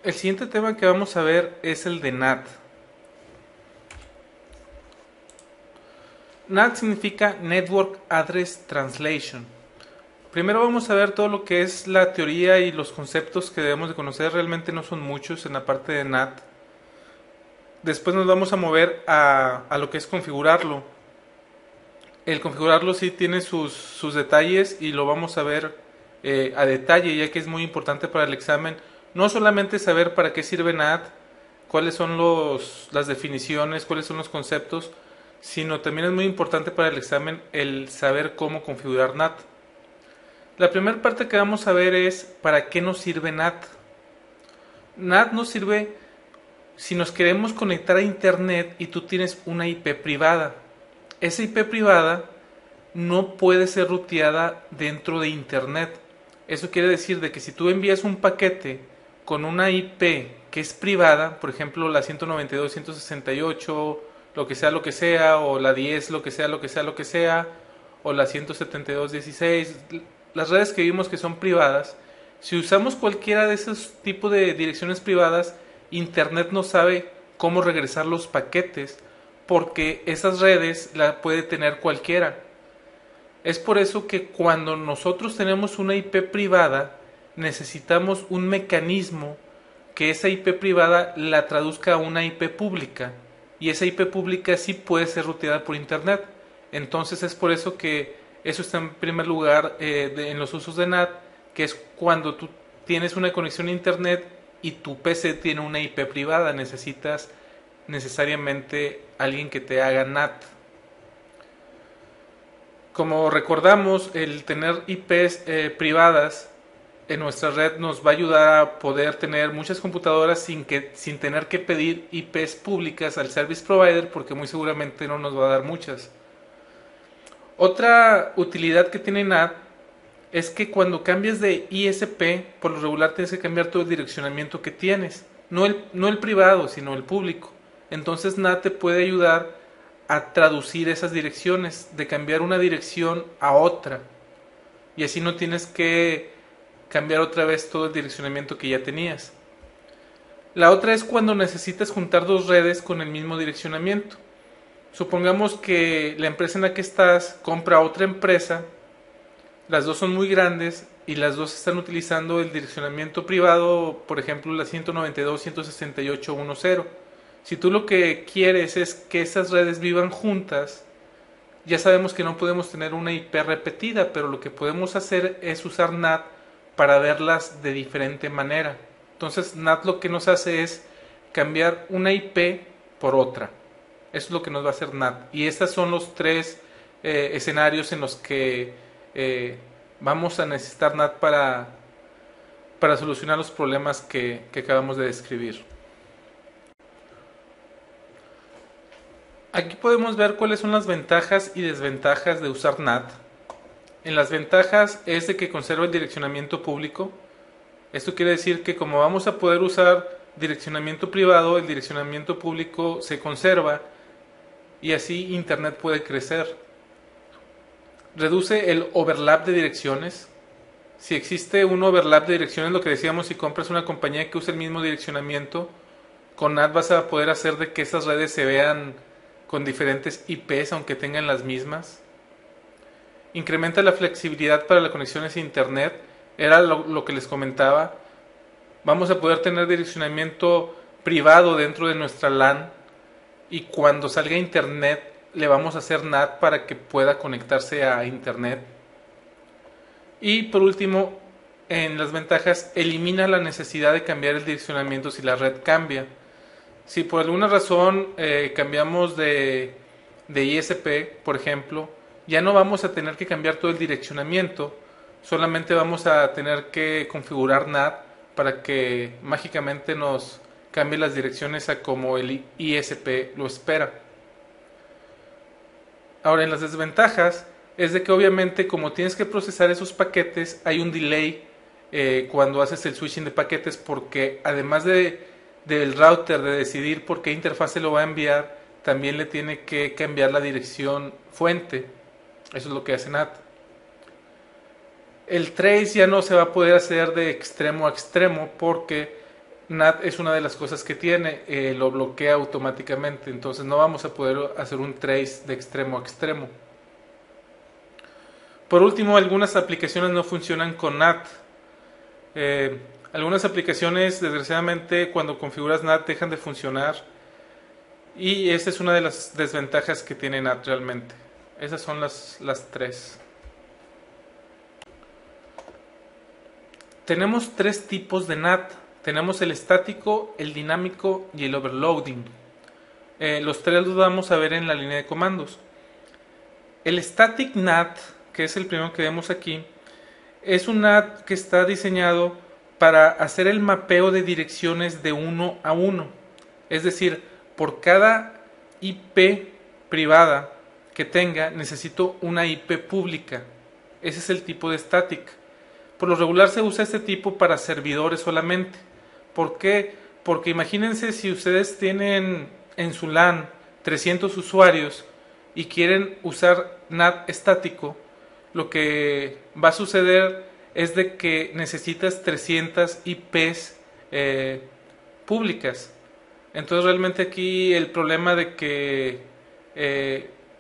El siguiente tema que vamos a ver es el de NAT. NAT significa Network Address Translation. Primero vamos a ver todo lo que es la teoría y los conceptos que debemos de conocer. Realmente no son muchos en la parte de NAT. Después nos vamos a mover a lo que es configurarlo. El configurarlo sí tiene sus detalles y lo vamos a ver a detalle, ya que es muy importante para el examen. No solamente saber para qué sirve NAT, cuáles son las definiciones, cuáles son los conceptos, sino también es muy importante para el examen el saber cómo configurar NAT. La primera parte que vamos a ver es para qué nos sirve NAT. NAT nos sirve si nos queremos conectar a internet y tú tienes una IP privada. Esa IP privada no puede ser ruteada dentro de internet. Eso quiere decir de que si tú envías un paquete con una IP que es privada, por ejemplo la 192.168, lo que sea, o la 10, lo que sea, lo que sea, lo que sea, o la 172.16, las redes que vimos que son privadas, si usamos cualquiera de esos tipos de direcciones privadas, internet no sabe cómo regresar los paquetes, porque esas redes las puede tener cualquiera. Es por eso que cuando nosotros tenemos una IP privada, necesitamos un mecanismo que esa IP privada la traduzca a una IP pública. Y esa IP pública sí puede ser ruteada por internet. Entonces es por eso que eso está en primer lugar en los usos de NAT, que es cuando tú tienes una conexión a internet y tu PC tiene una IP privada. Necesitas necesariamente alguien que te haga NAT. Como recordamos, el tener IPs privadas en nuestra red nos va a ayudar a poder tener muchas computadoras sin tener que pedir IPs públicas al service provider, porque muy seguramente no nos va a dar muchas. Otra utilidad que tiene NAT es que cuando cambias de ISP, por lo regular tienes que cambiar todo el direccionamiento que tienes, no el privado, sino el público. Entonces NAT te puede ayudar a traducir esas direcciones, de cambiar una dirección a otra. Y así no tienes que cambiar otra vez todo el direccionamiento que ya tenías. La otra es cuando necesitas juntar dos redes con el mismo direccionamiento. Supongamos que la empresa en la que estás compra otra empresa, las dos son muy grandes y las dos están utilizando el direccionamiento privado, por ejemplo la 192.168.1.0. Si tú lo que quieres es que esas redes vivan juntas, ya sabemos que no podemos tener una IP repetida, pero lo que podemos hacer es usar NAT para verlas de diferente manera. Entonces NAT lo que nos hace es cambiar una IP por otra. Eso es lo que nos va a hacer NAT. Y estos son los tres escenarios en los que vamos a necesitar NAT para solucionar los problemas que acabamos de describir. Aquí podemos ver cuáles son las ventajas y desventajas de usar NAT. En las ventajas es de que conserva el direccionamiento público. Esto quiere decir que como vamos a poder usar direccionamiento privado, el direccionamiento público se conserva y así Internet puede crecer. Reduce el overlap de direcciones. Si existe un overlap de direcciones, lo que decíamos, si compras una compañía que usa el mismo direccionamiento, con NAT vas a poder hacer de que esas redes se vean con diferentes IPs aunque tengan las mismas. Incrementa la flexibilidad para las conexiones a internet. Era lo que les comentaba. Vamos a poder tener direccionamiento privado dentro de nuestra LAN y cuando salga a internet le vamos a hacer NAT para que pueda conectarse a internet. Y por último, en las ventajas, elimina la necesidad de cambiar el direccionamiento si la red cambia. Si por alguna razón cambiamos de ISP, por ejemplo, ya no vamos a tener que cambiar todo el direccionamiento, solamente vamos a tener que configurar NAT para que mágicamente nos cambie las direcciones a como el ISP lo espera. Ahora, en las desventajas es de que obviamente como tienes que procesar esos paquetes, hay un delay cuando haces el switching de paquetes, porque además del router de decidir por qué interfase lo va a enviar, también le tiene que cambiar la dirección fuente. Eso es lo que hace NAT. El trace ya no se va a poder hacer de extremo a extremo porque NAT es una de las cosas que tiene, lo bloquea automáticamente, entonces no vamos a poder hacer un trace de extremo a extremo. Por último, algunas aplicaciones no funcionan con NAT. Algunas aplicaciones, desgraciadamente, cuando configuras NAT dejan de funcionar, y esa es una de las desventajas que tiene NAT realmente. Esas son las tres. Tenemos tres tipos de NAT. Tenemos el estático, el dinámico y el overloading. Los tres los vamos a ver en la línea de comandos. El static NAT, que es el primero que vemos aquí, es un NAT que está diseñado para hacer el mapeo de direcciones de uno a uno. Es decir, por cada IP privada que tenga, necesito una IP pública. Ese es el tipo de static. Por lo regular se usa este tipo para servidores solamente. ¿Por qué? Porque imagínense si ustedes tienen en su LAN 300 usuarios y quieren usar NAT estático, lo que va a suceder es de que necesitas 300 IPs públicas. Entonces realmente aquí el problema de que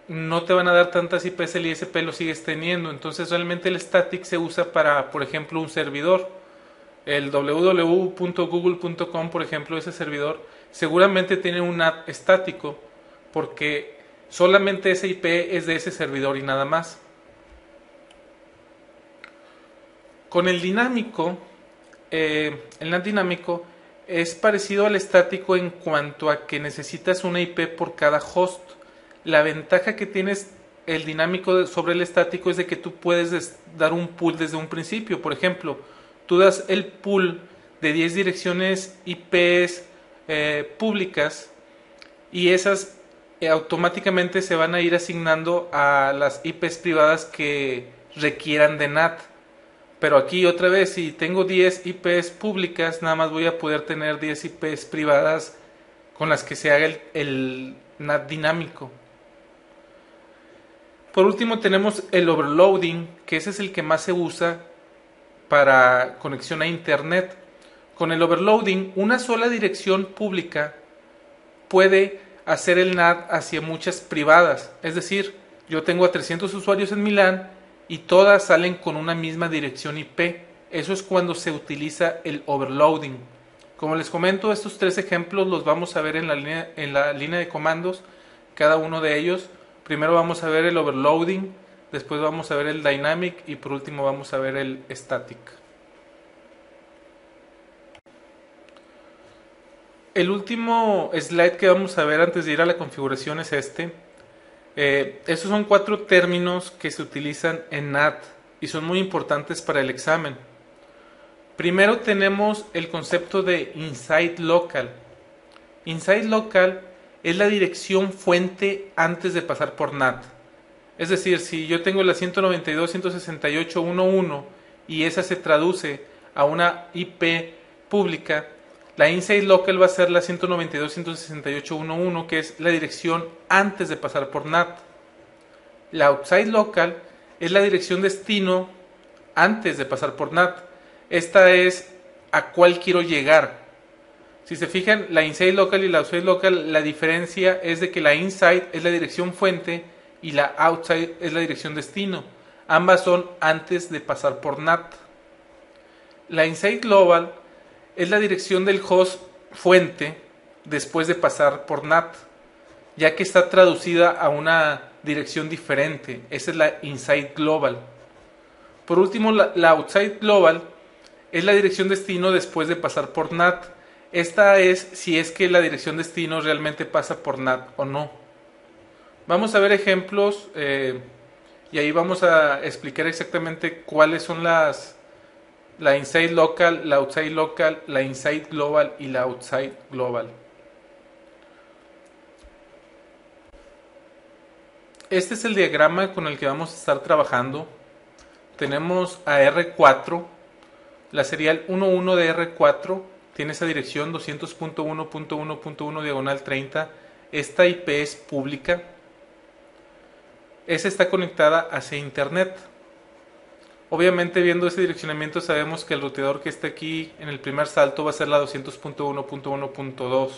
no te van a dar tantas IPs, el ISP lo sigues teniendo. Entonces realmente el static se usa para, por ejemplo, un servidor. El www.google.com, por ejemplo, ese servidor seguramente tiene un NAT estático porque solamente ese IP es de ese servidor y nada más. Con el dinámico, el NAT dinámico es parecido al estático en cuanto a que necesitas una IP por cada host. La ventaja que tienes el dinámico sobre el estático es de que tú puedes dar un pool desde un principio. Por ejemplo, tú das el pool de 10 direcciones IPs públicas y esas automáticamente se van a ir asignando a las IPs privadas que requieran de NAT. Pero aquí otra vez, si tengo 10 IPs públicas, nada más voy a poder tener 10 IPs privadas con las que se haga el NAT dinámico. Por último tenemos el overloading, que ese es el que más se usa para conexión a internet. Con el overloading, una sola dirección pública puede hacer el NAT hacia muchas privadas. Es decir, yo tengo a 300 usuarios en mi LAN y todas salen con una misma dirección IP. Eso es cuando se utiliza el overloading. Como les comento, estos tres ejemplos los vamos a ver en la línea de comandos, cada uno de ellos. Primero vamos a ver el overloading, después vamos a ver el dynamic y por último vamos a ver el static. El último slide que vamos a ver antes de ir a la configuración es este. Estos son 4 términos que se utilizan en NAT y son muy importantes para el examen. Primero tenemos el concepto de inside local. Inside local es la dirección fuente antes de pasar por NAT. Es decir, si yo tengo la 192.168.1.1 y esa se traduce a una IP pública, la inside local va a ser la 192.168.1.1, que es la dirección antes de pasar por NAT. La outside local es la dirección destino antes de pasar por NAT. Esta es a cuál quiero llegar. Si se fijan, la inside local y la outside local, la diferencia es de que la inside es la dirección fuente y la outside es la dirección destino. Ambas son antes de pasar por NAT. La inside global es la dirección del host fuente después de pasar por NAT, ya que está traducida a una dirección diferente. Esa es la inside global. Por último, la outside global es la dirección destino después de pasar por NAT. Esta es si es que la dirección destino realmente pasa por NAT o no. Vamos a ver ejemplos y ahí vamos a explicar exactamente cuáles son la inside local, la outside local, la inside global y la outside global. Este es el diagrama con el que vamos a estar trabajando. Tenemos a R4, la serial 11 de R4 tiene esa dirección 200.1.1.1 diagonal 30. Esta IP es pública. Esa está conectada hacia internet. Obviamente viendo ese direccionamiento sabemos que el ruteador que está aquí en el primer salto va a ser la 200.1.1.2.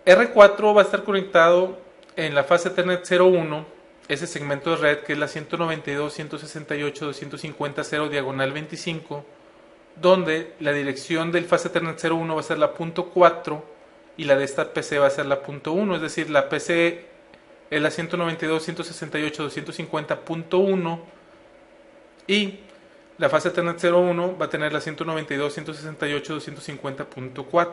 R4 va a estar conectado en la fase Ethernet 01, ese segmento de red que es la 192.168.250.0 diagonal 25, donde la dirección del fase Ethernet 01 va a ser la punto .4 y la de esta PC va a ser la punto .1, es decir, la PC es la 192.168.250.1 y la fase Ethernet 01 va a tener la 192.168.250.4.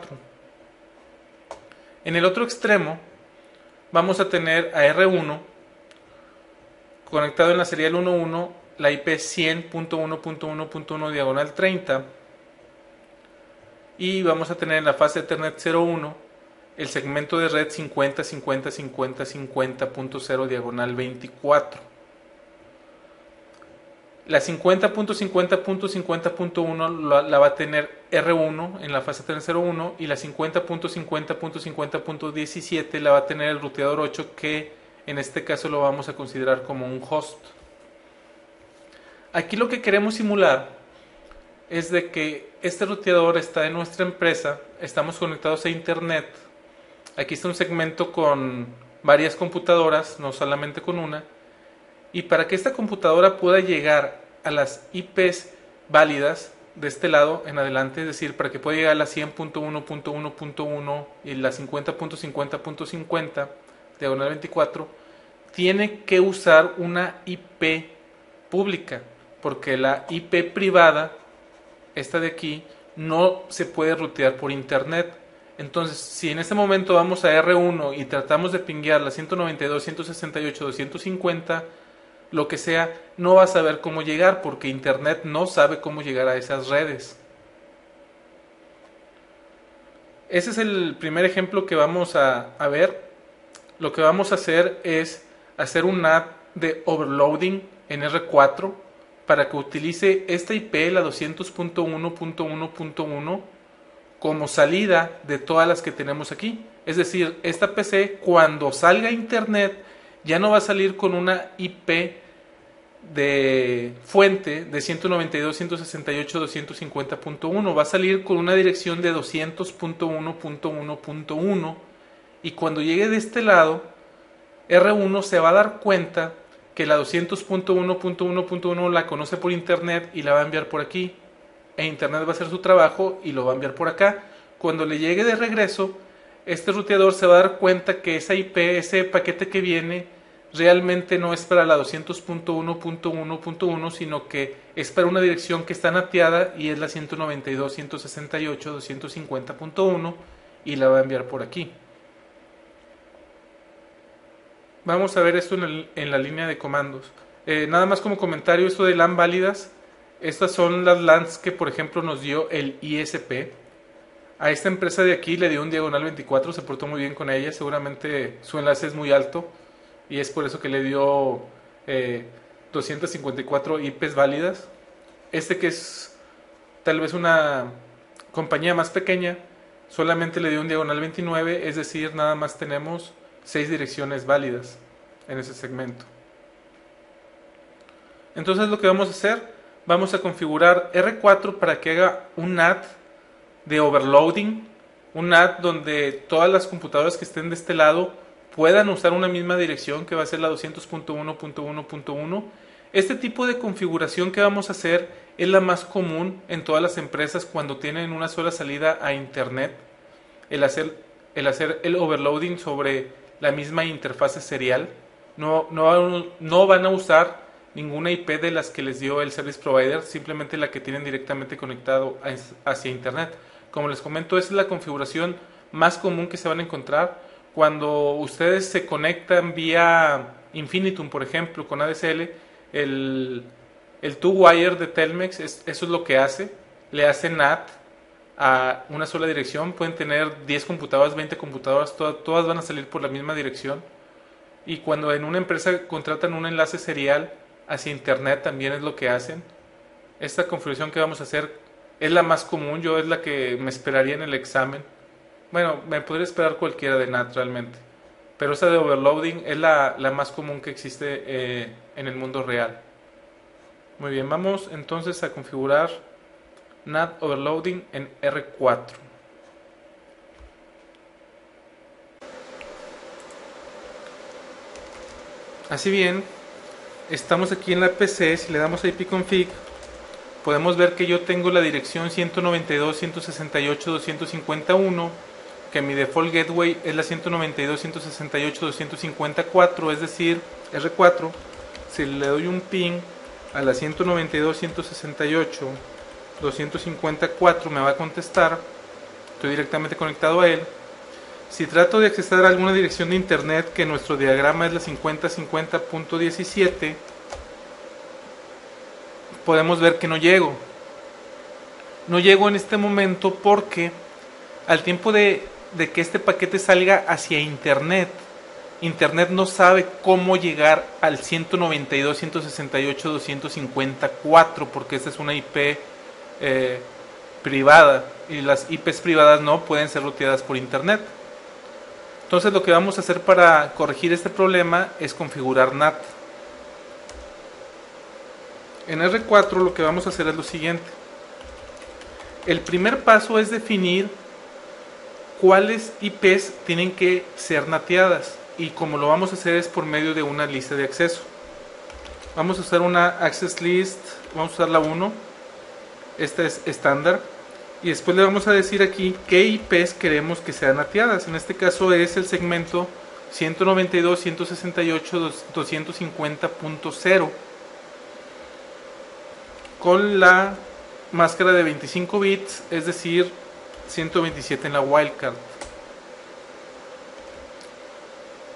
En el otro extremo vamos a tener a R1 conectado en la serial 11 la IP 100.1.1.1 diagonal 30 y vamos a tener en la fase Ethernet 01 el segmento de red 50.50.50.50.0 diagonal 24. La 50.50.50.1 la va a tener R1 en la fase Ethernet 01 y la 50.50.50.17 la va a tener el ruteador 8, que en este caso lo vamos a considerar como un host. Aquí lo que queremos simular es de que este ruteador está en nuestra empresa, estamos conectados a internet, aquí está un segmento con varias computadoras, no solamente con una, y para que esta computadora pueda llegar a las IPs válidas de este lado en adelante, es decir, para que pueda llegar a la 100.1.1.1 y la 50.50.50 diagonal 24, tiene que usar una IP pública, porque la IP privada, esta de aquí, no se puede rutear por internet. Entonces, si en este momento vamos a R1 y tratamos de pinguear la 192.168.250, lo que sea, no va a saber cómo llegar porque internet no sabe cómo llegar a esas redes. Ese es el primer ejemplo que vamos a ver. Lo que vamos a hacer es hacer un NAT de overloading en R4 para que utilice esta IP, la 200.1.1.1, como salida de todas las que tenemos aquí. Es decir, esta PC cuando salga a internet ya no va a salir con una IP de fuente de 192.168.250.1, va a salir con una dirección de 200.1.1.1 y cuando llegue de este lado R1 se va a dar cuenta que la 200.1.1.1 la conoce por internet y la va a enviar por aquí, e internet va a hacer su trabajo y lo va a enviar por acá. Cuando le llegue de regreso, este ruteador se va a dar cuenta que esa IP, ese paquete que viene, realmente no es para la 200.1.1.1, sino que es para una dirección que está nateada y es la 192.168.250.1 y la va a enviar por aquí. Vamos a ver esto en la línea de comandos. Nada más como comentario, esto de LAN válidas, estas son las LANs que por ejemplo nos dio el ISP. A esta empresa de aquí le dio un diagonal 24, se portó muy bien con ella, seguramente su enlace es muy alto y es por eso que le dio 254 IPs válidas. Este que es tal vez una compañía más pequeña, solamente le dio un diagonal 29, es decir, nada más tenemos 6 direcciones válidas en ese segmento. Entonces lo que vamos a hacer, vamos a configurar R4 para que haga un NAT de overloading, un NAT donde todas las computadoras que estén de este lado puedan usar una misma dirección que va a ser la 200.1.1.1. Este tipo de configuración que vamos a hacer es la más común en todas las empresas cuando tienen una sola salida a internet, el hacer el overloading sobre la misma interfase serial. No van a usar ninguna IP de las que les dio el service provider, simplemente la que tienen directamente conectado hacia internet. Como les comento, esa es la configuración más común que se van a encontrar cuando ustedes se conectan vía Infinitum, por ejemplo, con ADSL. El two-wire de Telmex, eso es lo que hace, le hace NAT a una sola dirección. Pueden tener 10 computadoras, 20 computadoras, todas van a salir por la misma dirección. Y cuando en una empresa contratan un enlace serial hacia internet, también es lo que hacen. Esta configuración que vamos a hacer es la más común, yo es la que me esperaría en el examen. Bueno, me podría esperar cualquiera de NAT realmente, pero esta de overloading es la más común que existe en el mundo real. Muy bien, vamos entonces a configurar NAT Overloading en R4. Así bien, estamos aquí en la PC. Si le damos a ipconfig, podemos ver que yo tengo la dirección 192.168.251, que mi default gateway es la 192.168.254, es decir, R4. Si le doy un ping a la 192.168.254, me va a contestar. Estoy directamente conectado a él. Si trato de acceder a alguna dirección de internet, que nuestro diagrama es la 5050.17, podemos ver que no llego. No llego en este momento porque al tiempo de que este paquete salga hacia internet, internet no sabe cómo llegar al 192.168.254, porque esta es una IP privada, y las IPs privadas no pueden ser ruteadas por internet. Entonces lo que vamos a hacer para corregir este problema es configurar NAT. En R4 lo que vamos a hacer es lo siguiente. El primer paso es definir cuáles IPs tienen que ser nateadas, y como lo vamos a hacer es por medio de una lista de acceso. Vamos a usar una access list, vamos a usar la 1, esta es estándar, y después le vamos a decir aquí qué IPs queremos que sean nateadas. En este caso es el segmento 192.168.250.0 con la máscara de 25 bits, es decir, 127 en la wildcard.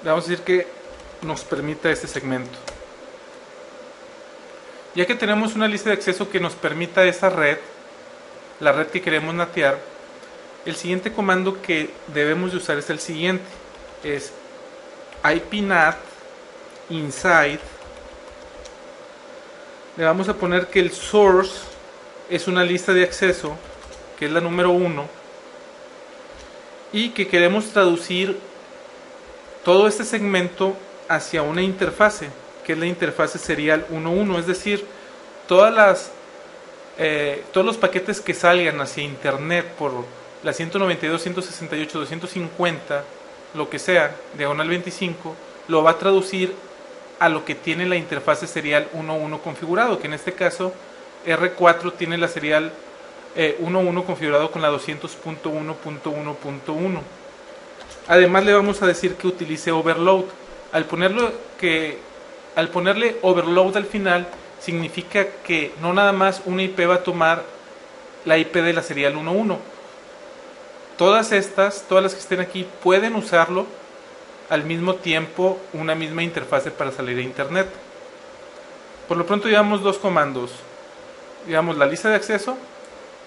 Le vamos a decir que nos permita este segmento. Ya que tenemos una lista de acceso que nos permita esa red, la red que queremos natear, el siguiente comando que debemos de usar es el siguiente. Es ipnat inside. Le vamos a poner que el source es una lista de acceso, que es la número 1, y que queremos traducir todo este segmento hacia una interfase, que es la interfase serial 11, es decir, todos los paquetes que salgan hacia internet por la 192.168.250, lo que sea, diagonal 25, lo va a traducir a lo que tiene la interfase serial 11 configurado, que en este caso R4 tiene la serial 11 configurado con la 200.1.1.1. Además le vamos a decir que utilice overload. Al ponerle overload al final, significa que no nada más una IP va a tomar la IP de la serial 11. Todas las que estén aquí, pueden usarlo al mismo tiempo, una misma interfase para salir a internet. Por lo pronto llevamos dos comandos. Llevamos la lista de acceso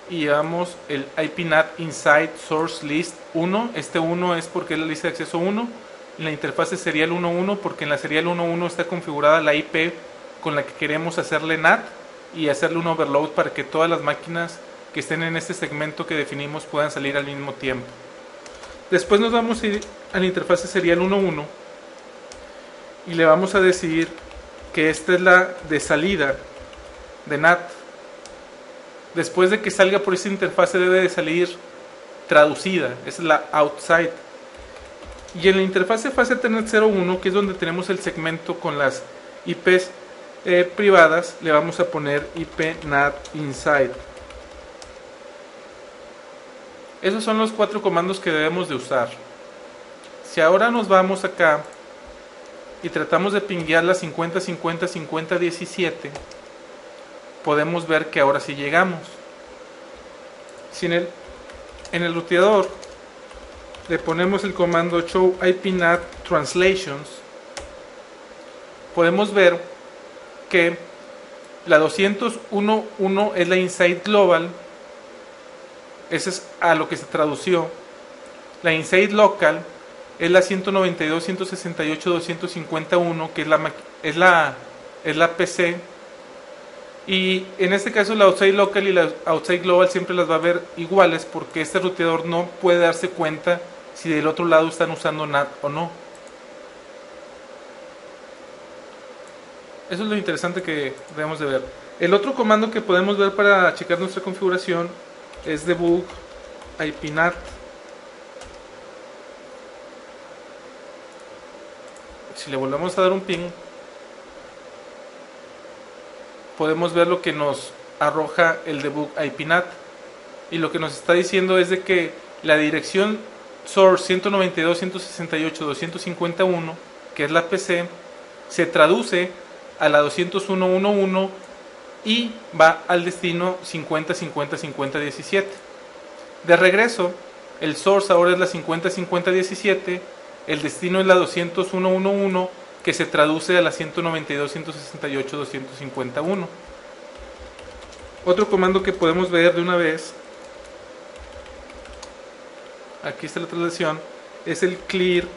y llevamos el ipnat inside source list 1. Este 1 es porque es la lista de acceso 1. En la interfase serial 11 porque en la serial 11 está configurada la IP con la que queremos hacerle NAT y hacerle un overload para que todas las máquinas que estén en este segmento que definimos puedan salir al mismo tiempo. Después nos vamos a ir a la interfase serial 11 y le vamos a decir que esta es la de salida de NAT. Después de que salga por esta interfase debe de salir traducida, esa es la outside. Y en la interfase fase Ethernet 01, que es donde tenemos el segmento con las IPs privadas, le vamos a poner ipnat inside. Esos son los 4 comandos que debemos de usar. Si ahora nos vamos acá y tratamos de pinguear la 50.50.50.17, podemos ver que ahora sí llegamos. Si en el ruteador le ponemos el comando show ipnat translations, podemos ver que la 201.1 es la inside global. Ese es a lo que se tradució. La inside local es la 192.168.251, que es la PC. Y en este caso la outside local y la outside global siempre las va a ver iguales, porque este ruteador no puede darse cuenta si del otro lado están usando NAT o no. Eso es lo interesante que debemos de ver. El otro comando que podemos ver para checar nuestra configuración es debug ipnat. Si le volvemos a dar un ping, podemos ver lo que nos arroja el debug ipnat, y lo que nos está diciendo es de que la dirección source 192.168.251, que es la PC, se traduce a la 201.1.1 y va al destino 50.50.50.17. De regreso, el source ahora es la 50.50.17, el destino es la 201.1.1, que se traduce a la 192.168.251. Otro comando que podemos ver de una vez, aquí está la traducción, es el clear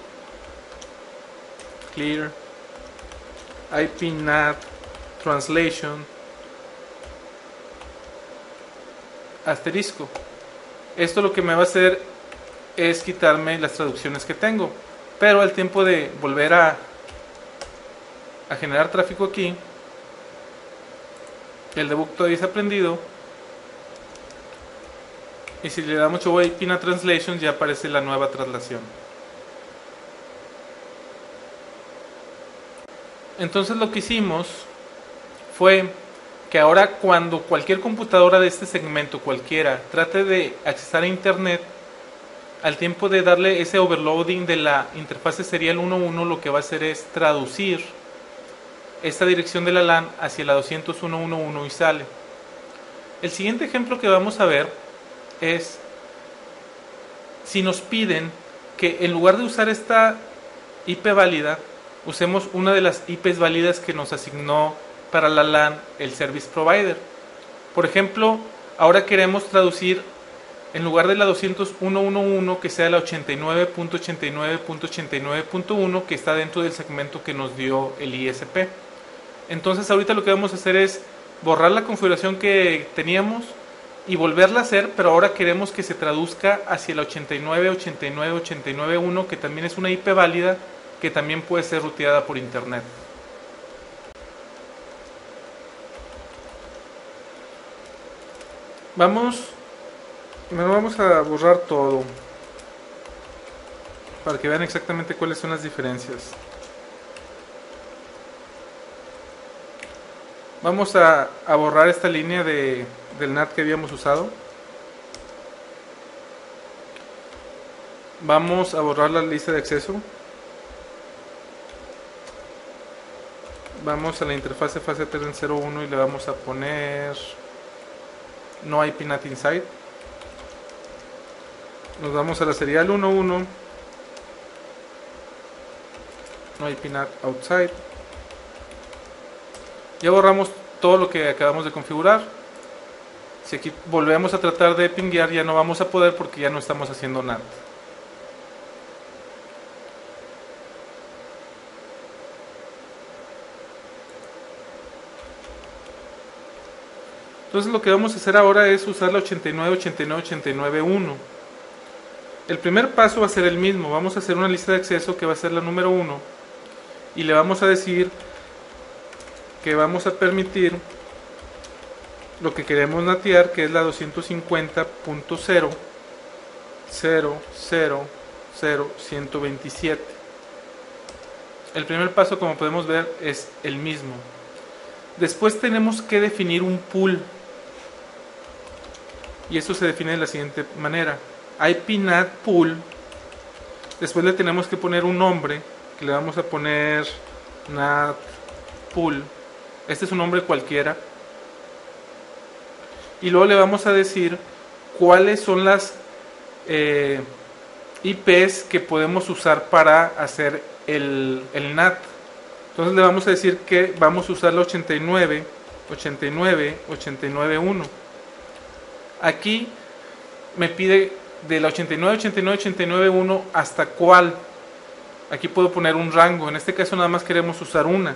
ipnat translation asterisco. Esto lo que me va a hacer es quitarme las traducciones que tengo, pero al tiempo de volver a generar tráfico aquí, el debug todavía está prendido, y si le damos show ipnat translation ya aparece la nueva traslación. Entonces lo que hicimos fue que ahora cuando cualquier computadora de este segmento, cualquiera, trate de accesar a internet, al tiempo de darle ese overloading de la interfase serial 1.1, lo que va a hacer es traducir esta dirección de la LAN hacia la 201.1.1 y sale. El siguiente ejemplo que vamos a ver es si nos piden que en lugar de usar esta IP válida, usemos una de las IPs válidas que nos asignó para la LAN el service provider. Por ejemplo, ahora queremos traducir, en lugar de la 201.1.1, que sea la 89.89.89.1, que está dentro del segmento que nos dio el ISP. Entonces ahorita lo que vamos a hacer es borrar la configuración que teníamos y volverla a hacer, pero ahora queremos que se traduzca hacia la 89.89.89.1, que también es una IP válida, que también puede ser ruteada por internet. Vamos a borrar todo para que vean exactamente cuáles son las diferencias. Vamos a borrar esta línea del NAT que habíamos usado. Vamos a borrar la lista de acceso. Vamos a la interfase fase 3.01 y le vamos a poner no ipnat inside. Nos vamos a la serial 1.1, no ipnat outside. Ya borramos todo lo que acabamos de configurar. Si aquí volvemos a tratar de pinguear, ya no vamos a poder porque ya no estamos haciendo nada. Entonces lo que vamos a hacer ahora es usar la 89.89.89.1. El primer paso va a ser el mismo. Vamos a hacer una lista de acceso que va a ser la número 1 y le vamos a decir que vamos a permitir lo que queremos natear, que es la 250.0.000.127. El primer paso, como podemos ver, es el mismo. Después tenemos que definir un pool, y esto se define de la siguiente manera: ipnat pool. Después le tenemos que poner un nombre, que le vamos a poner nat pool. Este es un nombre cualquiera. Y luego le vamos a decir cuáles son las IPs que podemos usar para hacer el NAT. Entonces le vamos a decir que vamos a usar la 89.89.89.1. Aquí me pide de la 89.89.89.1 hasta cuál. Aquí puedo poner un rango. En este caso nada más queremos usar una.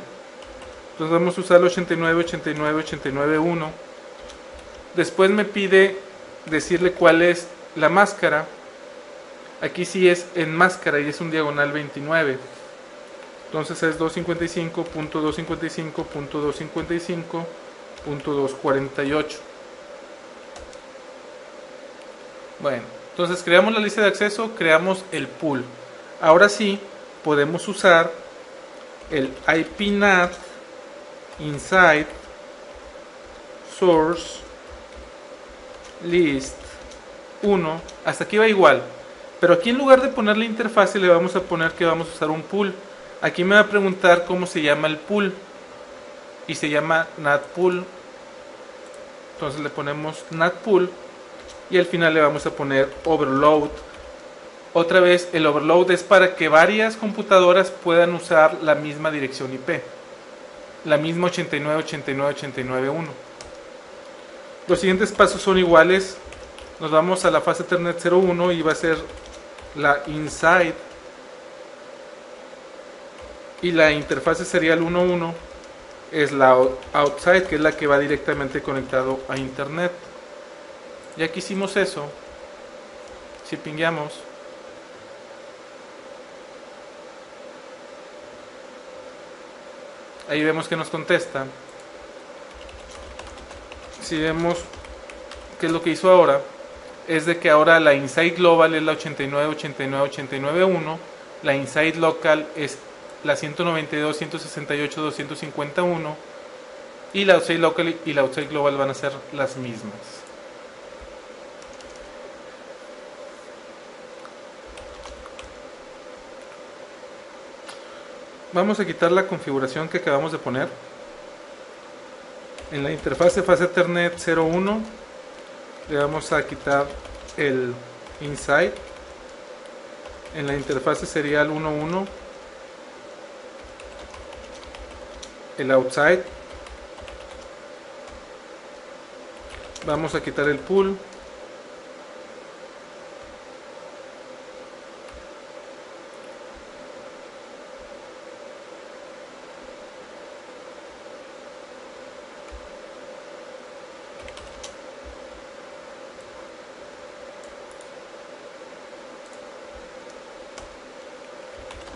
Entonces vamos a usar la 89.89.89.1. Después me pide decirle cuál es la máscara. Aquí sí es en máscara y es un diagonal 29. Entonces es 255.255.255 .248. Bueno, entonces creamos la lista de acceso, creamos el pool. Ahora sí, podemos usar el IPNAT inside source list 1. Hasta aquí va igual, pero aquí en lugar de poner la interfase le vamos a poner que vamos a usar un pool. Aquí me va a preguntar cómo se llama el pool y se llama NatPool. Entonces le ponemos NatPool y al final le vamos a poner overload. Otra vez, el overload es para que varias computadoras puedan usar la misma dirección IP, la misma 89.89.89.1. Los siguientes pasos son iguales. Nos vamos a la fase Ethernet 01 y va a ser la inside y la interfase serial 11 es la outside, que es la que va directamente conectado a internet. Ya que hicimos eso, si pingueamos, ahí vemos que nos contesta. Si vemos qué es lo que hizo ahora, es de que ahora la inside global es la 89.89.89.1, la inside local es la 192.168.251 y la outside local y la outside global van a ser las mismas. Vamos a quitar la configuración que acabamos de poner. En la interfase fase Ethernet 01 le vamos a quitar el inside. En la interfase serial 11 el outside. Vamos a quitar el pool.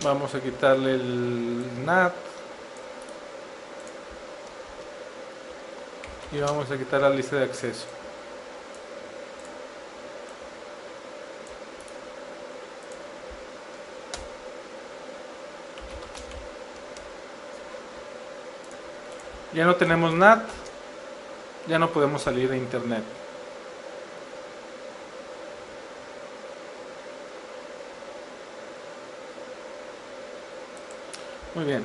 Vamos a quitarle el NAT y vamos a quitar la lista de acceso. Ya no tenemos NAT, ya no podemos salir de internet. Muy bien.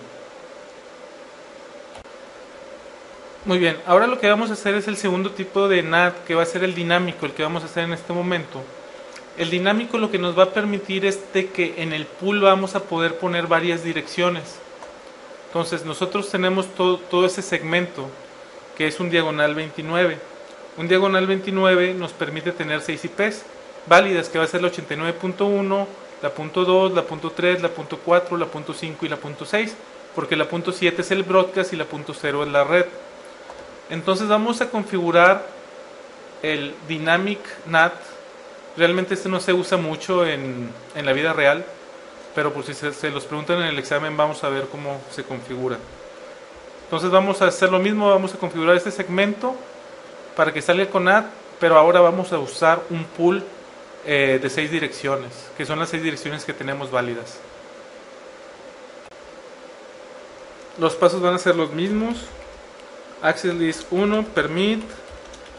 Muy bien, ahora lo que vamos a hacer es el segundo tipo de NAT, que va a ser el dinámico, el que vamos a hacer en este momento. El dinámico lo que nos va a permitir es de que en el pool vamos a poder poner varias direcciones. Entonces nosotros tenemos todo ese segmento, que es un diagonal 29. Un diagonal 29 nos permite tener 6 IPs válidas, que va a ser la 89.1, la .2, la .3, la .4, la .5 y la .6, porque la .7 es el broadcast y la .0 es la red. Entonces vamos a configurar el Dynamic NAT. Realmente este no se usa mucho en la vida real, pero por si se los preguntan en el examen vamos a ver cómo se configura. Entonces vamos a hacer lo mismo, vamos a configurar este segmento para que salga con NAT, pero ahora vamos a usar un pool de 6 direcciones, que son las 6 direcciones que tenemos válidas. Los pasos van a ser los mismos. Access list 1, permit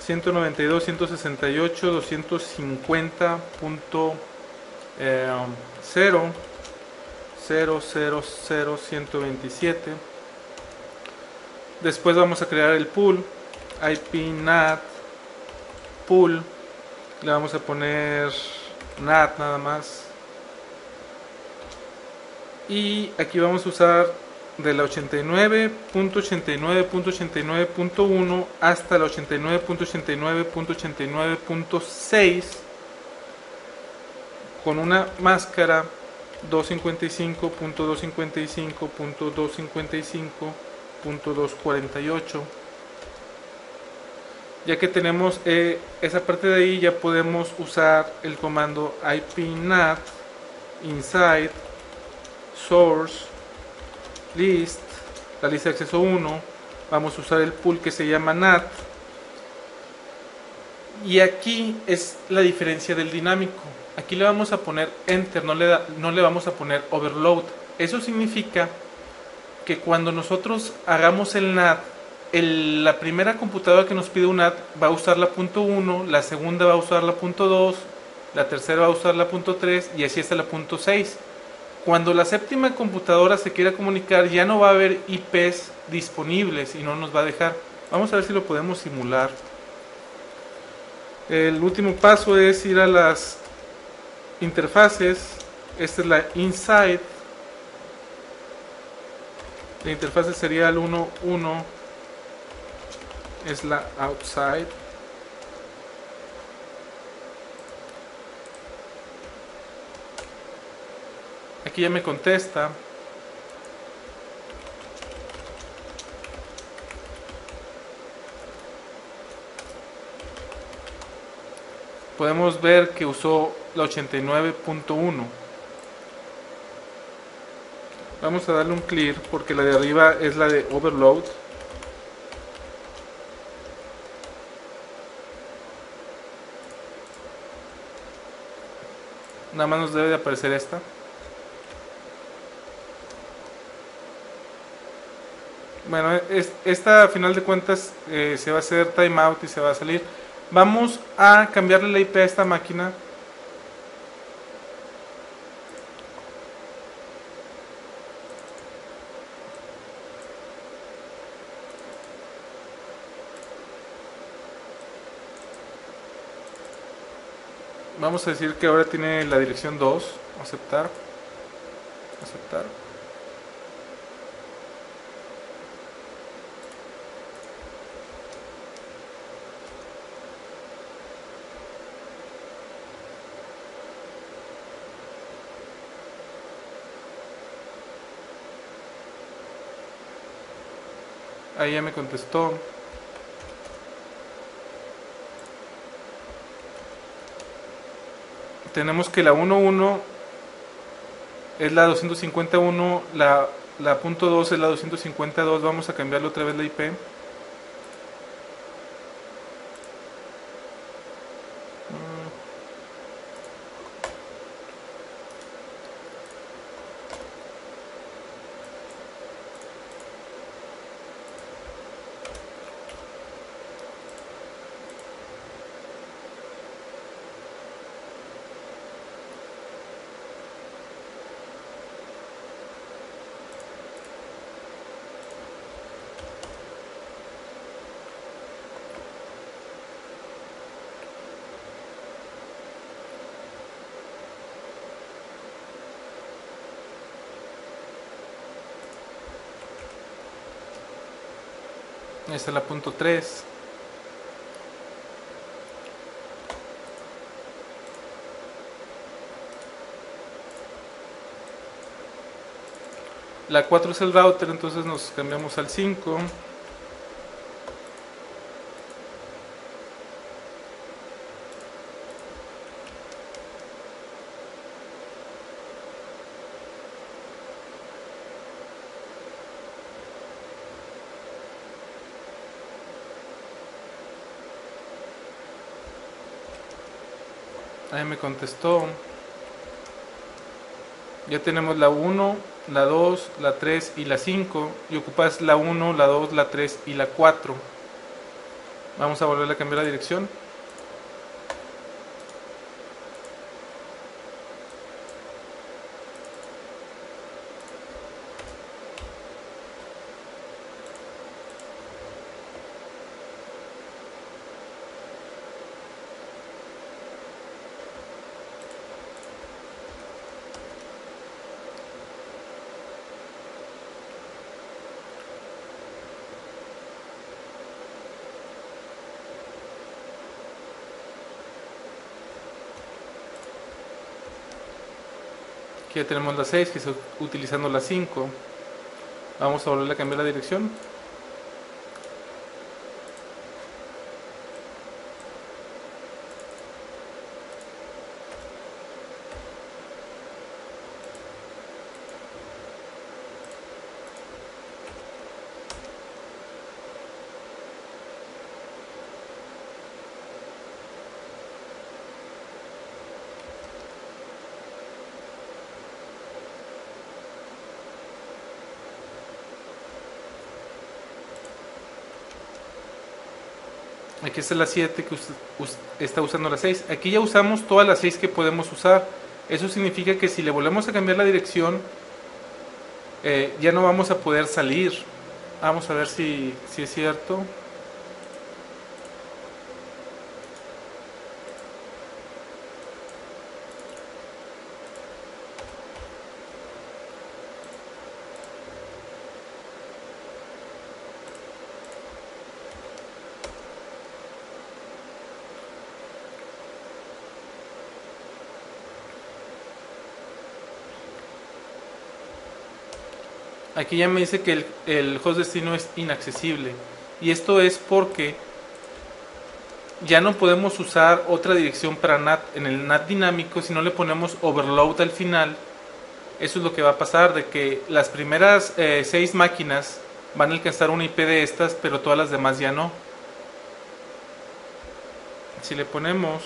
192.168.250.000.127. Después vamos a crear el pool IPNAT pool. Le vamos a poner NAT nada más. Y aquí vamos a usar de la 89.89.89.1 hasta la 89.89.89.6 con una máscara 255.255.255.248. Ya que tenemos esa parte de ahí, ya podemos usar el comando IPNAT inside source list, la lista de acceso 1, Vamos a usar el pool que se llama NAT. Y aquí es la diferencia del dinámico. Aquí le vamos a poner enter, no le vamos a poner overload. Eso significa que cuando nosotros hagamos el NAT, la primera computadora que nos pide un NAT va a usar la punto 1, la segunda va a usar la punto 2, la tercera va a usar la punto 3 y así hasta la punto 6. Cuando la séptima computadora se quiera comunicar, ya no va a haber IPs disponibles y no nos va a dejar. Vamos a ver si lo podemos simular. El último paso es ir a las interfaces. Esta es la inside. La interfaz sería el 1.1. Es la outside. Aquí ya me contesta. Podemos ver que usó la 89.1. Vamos a darle un clear porque la de arriba es la de overload. Nada más nos debe de aparecer esta. Bueno, esta a final de cuentas se va a hacer timeout y se va a salir. Vamos a cambiarle la IP a esta máquina. Vamos a decir que ahora tiene la dirección 2. Aceptar. Aceptar. Ahí ya me contestó. Tenemos que la 1.1 es la 251, la punto 2 es la 252. Vamos a cambiarle otra vez la IP. Esta es la punto 3. La 4 es el router, entonces nos cambiamos al 5. Ahí me contestó. Ya tenemos la 1, la 2, la 3 y la 5. Y ocupas la 1, la 2, la 3 y la 4. Vamos a volver a cambiar la dirección. Aquí ya tenemos la 6 que está utilizando la 5. Vamos a volver a cambiar la dirección. Aquí está la 7 que está usando la 6. Aquí ya usamos todas las 6 que podemos usar. Eso significa que si le volvemos a cambiar la dirección, ya no vamos a poder salir. Vamos a ver si es cierto. Aquí ya me dice que el host destino es inaccesible. Y esto es porque ya no podemos usar otra dirección para NAT. En el NAT dinámico, si no le ponemos overload al final, eso es lo que va a pasar, de que las primeras 6 máquinas van a alcanzar una IP de estas, pero todas las demás ya no. Si le ponemos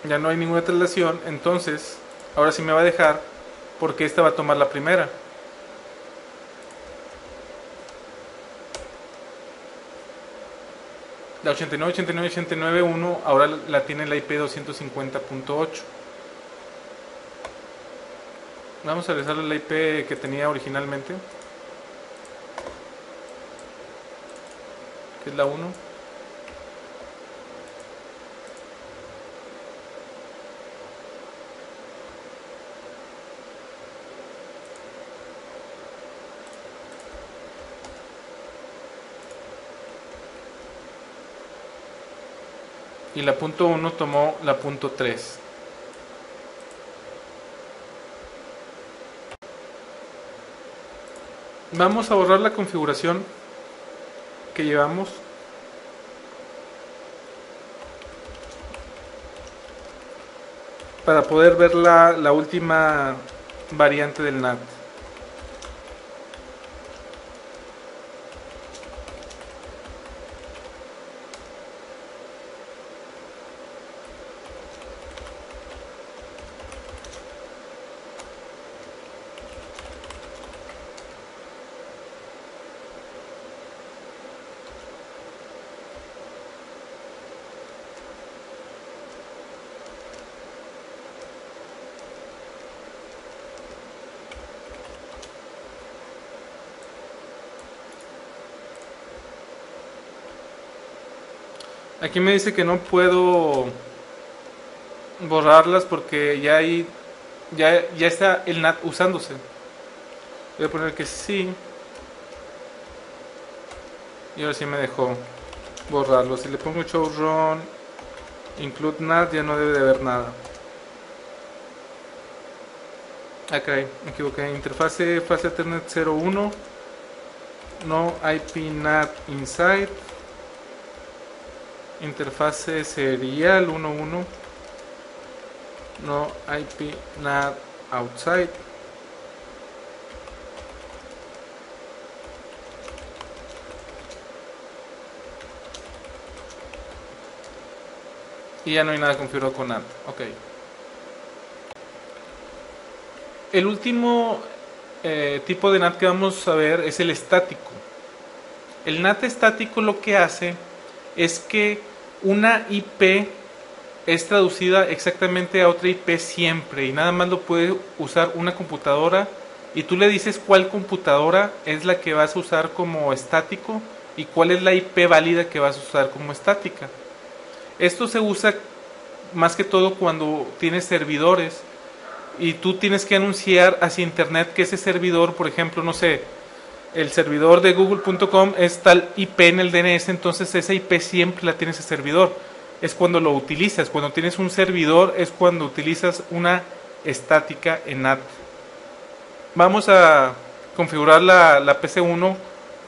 ya no hay ninguna traslación, entonces ahora sí me va a dejar, porque esta va a tomar la primera. La 89.89.89.1 ahora la tiene la IP 250.8. Vamos a regresar a la IP que tenía originalmente, que es la 1. Y la punto 1 tomó la punto 3. Vamos a borrar la configuración que llevamos. Para poder ver la última variante del NAT. Aquí me dice que no puedo borrarlas porque ya está el NAT usándose. Voy a poner que sí. Y ahora sí me dejó borrarlo. Si le pongo show run include NAT, ya no debe de haber nada. Ok, me equivoqué. Interfase fase Ethernet 01. No IP NAT inside. Interfase serial 11. No IP NAT outside. Y ya no hay nada configurado con NAT. Ok. El último tipo de NAT que vamos a ver es el estático. El NAT estático lo que hace es que una IP es traducida exactamente a otra IP siempre y nada más lo puede usar una computadora y tú le dices cuál computadora es la que vas a usar como estático y cuál es la IP válida que vas a usar como estática. Esto se usa más que todo cuando tienes servidores y tú tienes que anunciar hacia internet que ese servidor, por ejemplo, no sé, el servidor de google.com es tal IP en el DNS, entonces esa IP siempre la tiene ese servidor. Es cuando lo utilizas, cuando tienes un servidor es cuando utilizas una estática en NAT. Vamos a configurar la PC1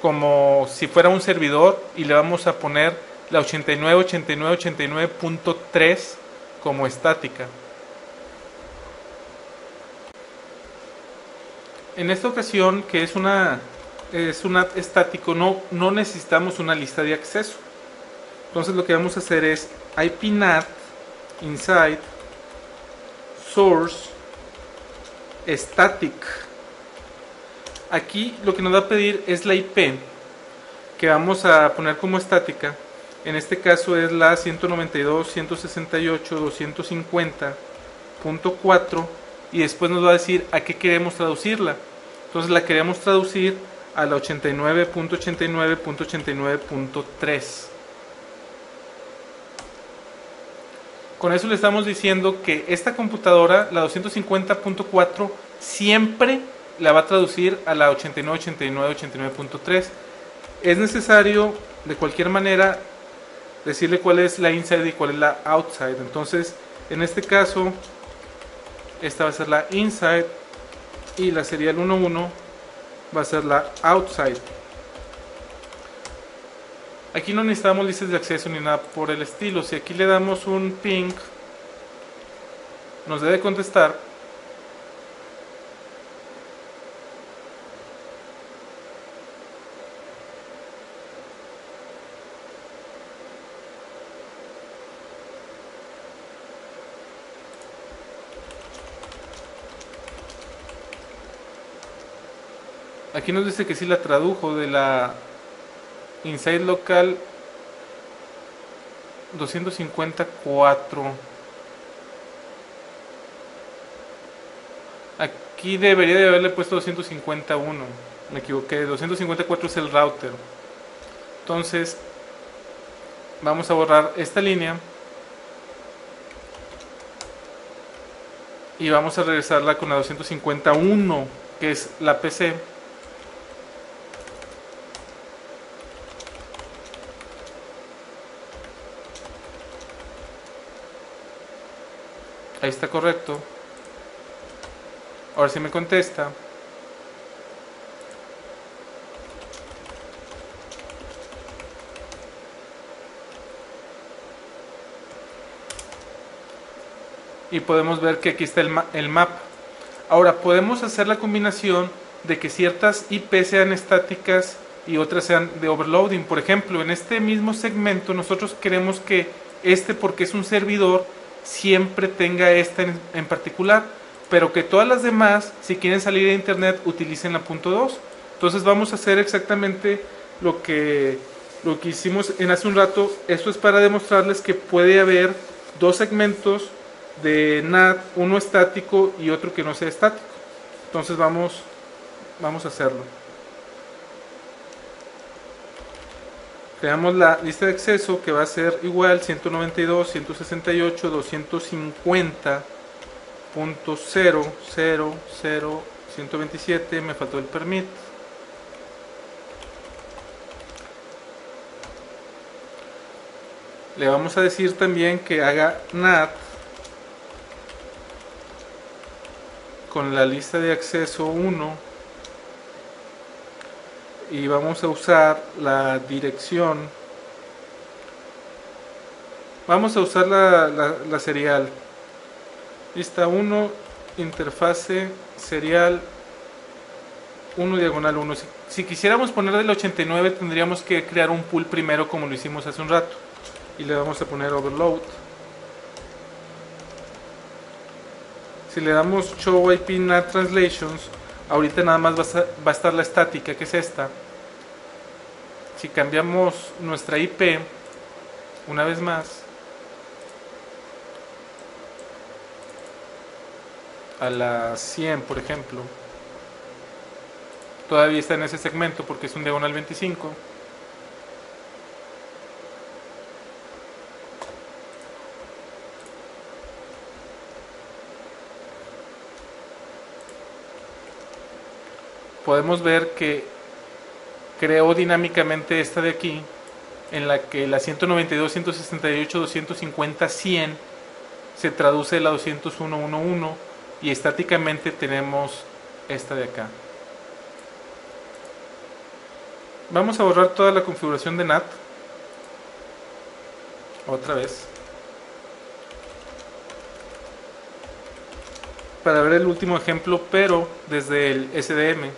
como si fuera un servidor y le vamos a poner la 89.89.89.3 como estática. En esta ocasión, que es un NAT estático, no necesitamos una lista de acceso. Entonces lo que vamos a hacer es IPNAT inside source static. Aquí lo que nos va a pedir es la IP que vamos a poner como estática. En este caso es la 192.168.250.4 y después nos va a decir a qué queremos traducirla. Entonces la queremos traducir a la 89.89.89.3. Con eso le estamos diciendo que esta computadora, la 250.4, siempre la va a traducir a la 89.89.89.3. Es necesario, de cualquier manera, decirle cuál es la inside y cuál es la outside. Entonces, en este caso, esta va a ser la inside y la serial 11 va a ser la outside. Aquí no necesitamos listas de acceso ni nada por el estilo. Si aquí le damos un ping, nos debe contestar. Aquí nos dice que sí la tradujo de la inside local 254. Aquí debería de haberle puesto 251. Me equivoqué, 254 es el router. Entonces vamos a borrar esta línea y vamos a regresarla con la 251, que es la PC. Ahí está correcto. Ahora sí me contesta. Y podemos ver que aquí está el map. Ahora podemos hacer la combinación de que ciertas IP sean estáticas y otras sean de overloading. Por ejemplo, en este mismo segmento nosotros queremos que porque es un servidor, siempre tenga en particular, pero que todas las demás, si quieren salir a internet, utilicen la .2. Entonces vamos a hacer exactamente lo que hicimos en hace un rato. Esto es para demostrarles que puede haber dos segmentos de NAT, uno estático y otro que no sea estático. Entonces vamos a hacerlo. Creamos la lista de acceso que va a ser igual 192.168.250.000.127. Me faltó el permit. Le vamos a decir también que haga NAT con la lista de acceso 1 y vamos a usar la dirección. Vamos a usar la serial. Lista 1, interfase serial 1 diagonal 1. Si quisiéramos poner del 89, tendríamos que crear un pool primero, como lo hicimos hace un rato. Y le vamos a poner overload. Si le damos show IP NAT translations, ahorita nada más va a estar la estática, que es esta. Si cambiamos nuestra IP una vez más a la 100, por ejemplo, todavía está en ese segmento porque es un diagonal 25. Podemos ver que creó dinámicamente esta de aquí, en la que la 192.168.250.100 se traduce a la 201.1.1 y estáticamente tenemos esta de acá. Vamos a borrar toda la configuración de NAT otra vez para ver el último ejemplo, pero desde el SDM.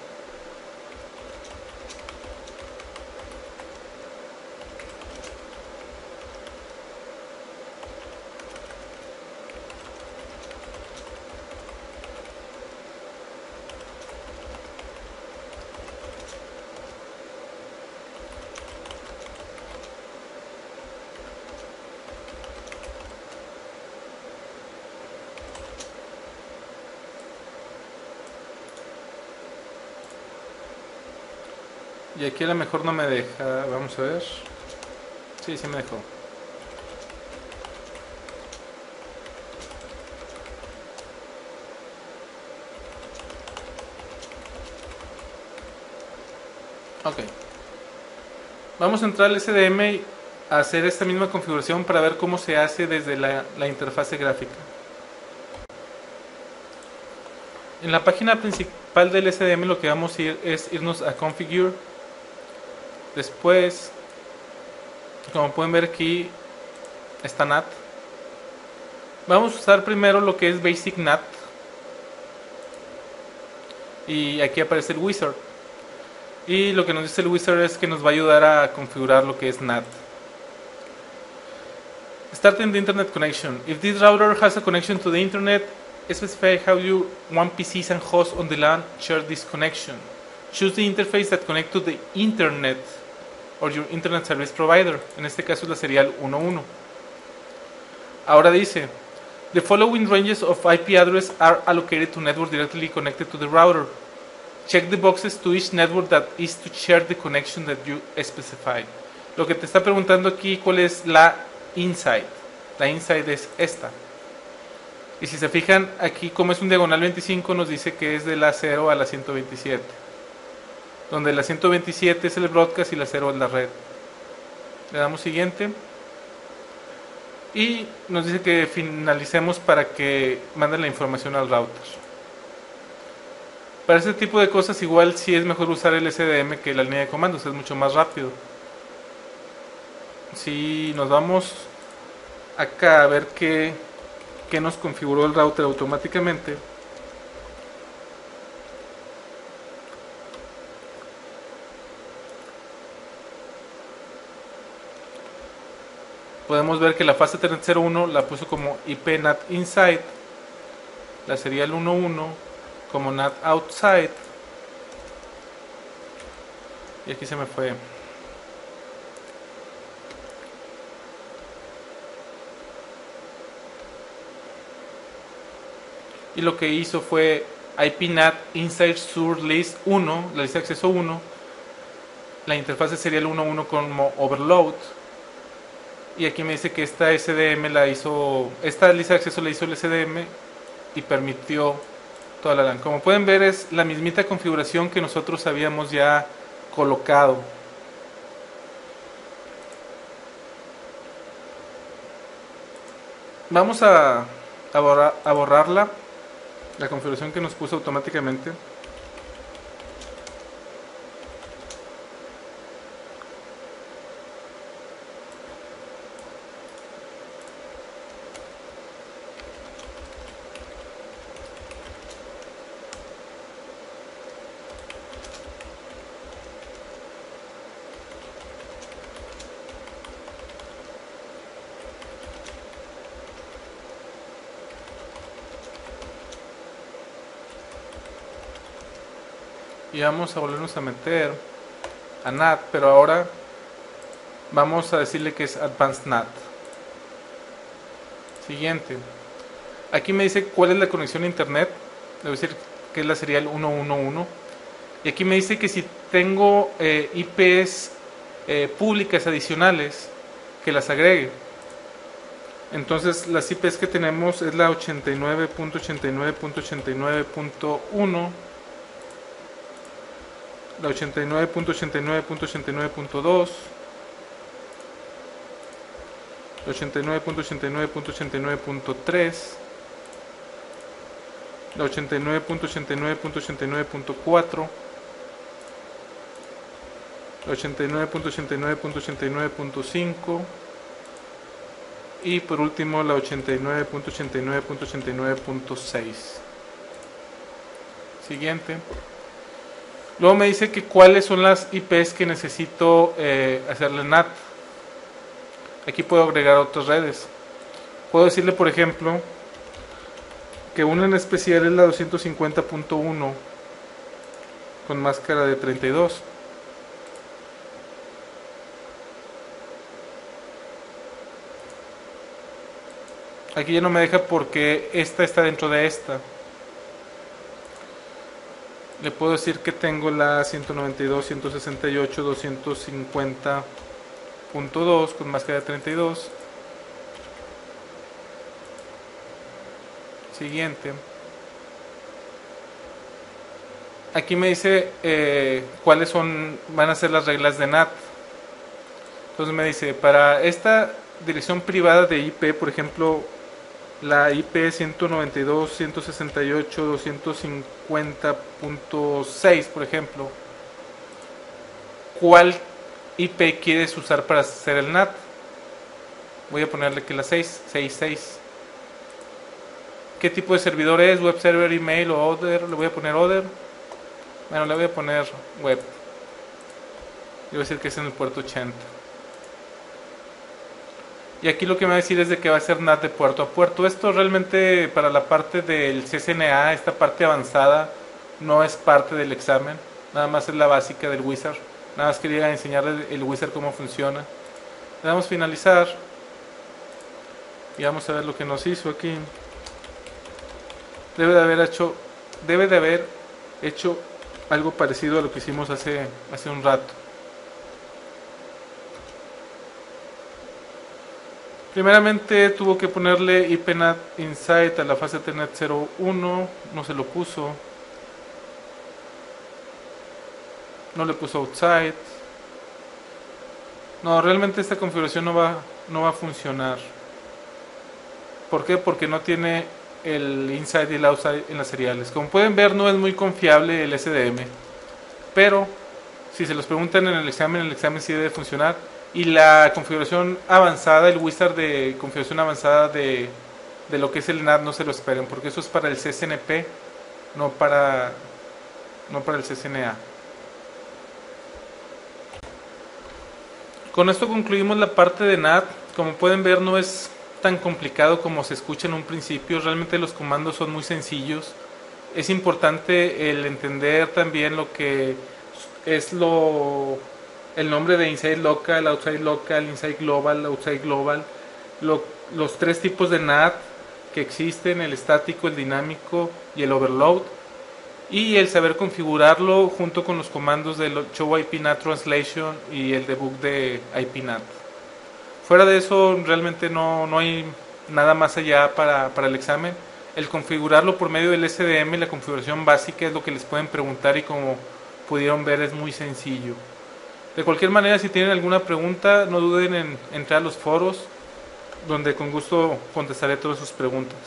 Y aquí a lo mejor no me deja. Vamos a ver. Sí, sí me dejó. Ok. Vamos a entrar al SDM y a hacer esta misma configuración para ver cómo se hace desde la interfase gráfica. En la página principal del SDM lo que vamos a ir es irnos a Configure. Después, como pueden ver aquí, está NAT. Vamos a usar primero lo que es Basic NAT. Y aquí aparece el Wizard. Y lo que nos dice el Wizard es que nos va a ayudar a configurar lo que es NAT. Starting the internet connection. If this router has a connection to the internet, specify how you want PCs and hosts on the LAN share this connection. Choose the interface that connects to the internet or your internet service provider. En este caso es la serial 11. Ahora dice, the following ranges of IP address are allocated to network directly connected to the router. Check the boxes to each network that is to share the connection that you specify. Lo que te está preguntando aquí, ¿cuál es la inside? La inside es esta. Y si se fijan, aquí como es un diagonal 25, nos dice que es de la 0 a la 127. Donde la 127 es el broadcast y la 0 es la red. Le damos siguiente. Y nos dice que finalicemos para que manden la información al router. Para este tipo de cosas igual sí es mejor usar el SDM que la línea de comandos, es mucho más rápido. Si nos vamos acá a ver qué nos configuró el router automáticamente. Podemos ver que la fase Ethernet 01 la puso como IP NAT inside, la serial 11 como NAT outside, y aquí se me fue. Y lo que hizo fue IP NAT inside sur list 1, la lista de acceso 1, la interfaz serial 11 como overload. Y aquí me dice que esta SDM la hizo, esta lista de acceso la hizo el SDM y permitió toda la LAN. Como pueden ver es la mismita configuración que nosotros habíamos ya colocado. Vamos a borrarla, la configuración que nos puso automáticamente. Y vamos a volvernos a meter a NAT, pero ahora vamos a decirle que es Advanced NAT. Siguiente. Aquí me dice cuál es la conexión a internet. Le voy a decir que es la serial 111. Y aquí me dice que si tengo IPs públicas adicionales, que las agregue. Entonces las IPs que tenemos es la 89.89.89.1, la 89.89.89.2, la 89.89.89.3, la 89.89.89.4, la 89.89.89.5 y por último la 89.89.89.6. Siguiente. Luego me dice que cuáles son las IPs que necesito hacerle NAT. Aquí puedo agregar otras redes. Puedo decirle, por ejemplo, que una en especial es la 250.1 con máscara de 32. Aquí ya no me deja porque esta está dentro de esta. Le puedo decir que tengo la 192.168.250.2 con máscara de 32. Siguiente. Aquí me dice cuáles van a ser las reglas de NAT. Entonces me dice, para esta dirección privada de IP, por ejemplo, la IP 192.168.250.6, por ejemplo, ¿cuál IP quieres usar para hacer el NAT? Voy a ponerle que la 666. ¿Qué tipo de servidor es? ¿Web server, email o other? Le voy a poner other. Bueno, le voy a poner web. Yo voy a decir que es en el puerto 80. Y aquí lo que me va a decir es de que va a ser NAT de puerto a puerto. Esto realmente para la parte del CCNA, esta parte avanzada, no es parte del examen. Nada más es la básica del wizard. Nada más quería enseñarle el wizard cómo funciona. Le damos finalizar. Y vamos a ver lo que nos hizo aquí. Debe de haber hecho algo parecido a lo que hicimos hace un rato. Primeramente tuvo que ponerle IPNAT Inside a la fase Ethernet 01, no se lo puso. No le puso Outside. No, realmente esta configuración no va a funcionar. ¿Por qué? Porque no tiene el Inside y el Outside en las seriales. Como pueden ver, no es muy confiable el SDM. Pero si se los preguntan en el examen sí debe funcionar. Y la configuración avanzada, el wizard de configuración avanzada de lo que es el NAT, no se lo esperen, porque eso es para el CCNP, no para el CCNA. Con esto concluimos la parte de NAT. Como pueden ver, no es tan complicado como se escucha en un principio. Realmente los comandos son muy sencillos. Es importante el entender también lo que es el nombre de Inside Local, Outside Local, Inside Global, Outside Global, los tres tipos de NAT que existen, el estático, el dinámico y el overload, y el saber configurarlo junto con los comandos del Show IP NAT Translation y el debug de IP NAT. Fuera de eso realmente no hay nada más allá para el examen. El configurarlo por medio del SDM, la configuración básica, es lo que les pueden preguntar y como pudieron ver es muy sencillo. De cualquier manera, si tienen alguna pregunta, no duden en entrar a los foros, donde con gusto contestaré todas sus preguntas.